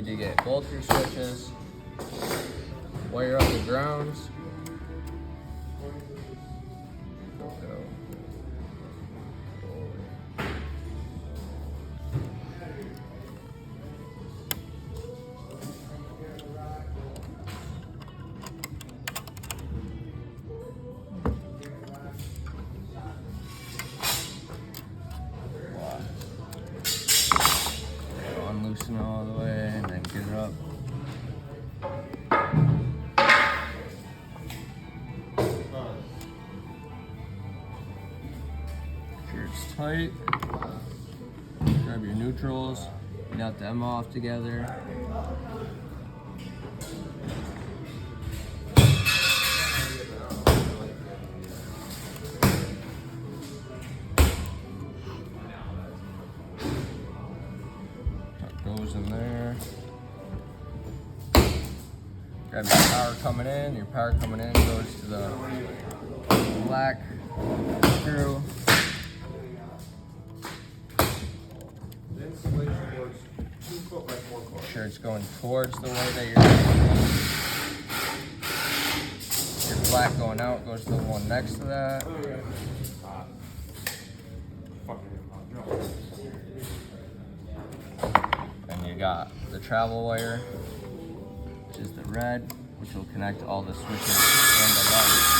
to get both your switches, wire up the grounds. Unloosen it all the way and then get it up. Make sure it's tight. Grab your neutrals. Got them off together. Goes in there. Grab your power coming in. Your power coming in goes to the black screw. Make sure it's going towards the way that your black going out goes to the one next to that. Got the travel wire, which is the red, which will connect all the switches and the lights.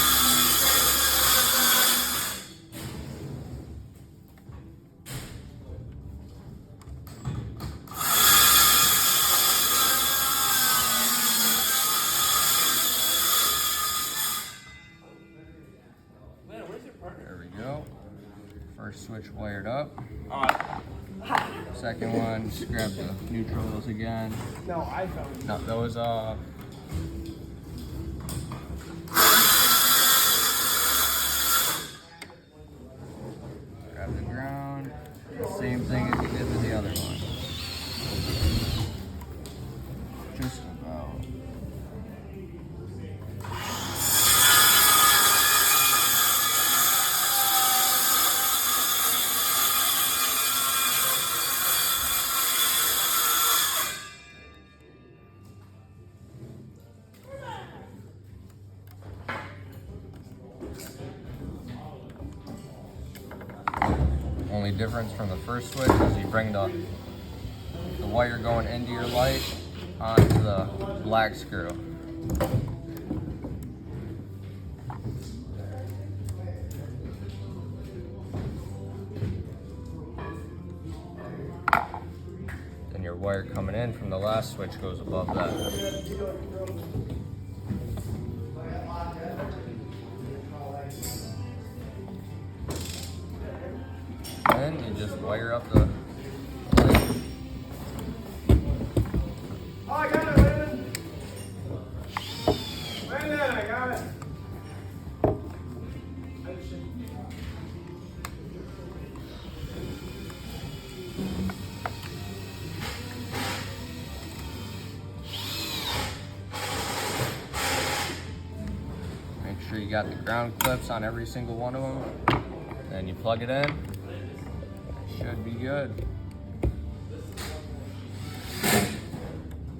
There we go. First switch wired up. Second one, just grab the neutrals again. No, I found. No, those grab the ground. The same thing as you did with the other one. Just about. Only difference from the first switch is you bring the wire going into your light onto the black screw. Then your wire coming in from the last switch goes above that. Then you just wire up the light. Oh, I got it, Landon. Landon, I got it. Make sure you got the ground clips on every single one of them. Then you plug it in. Should be good.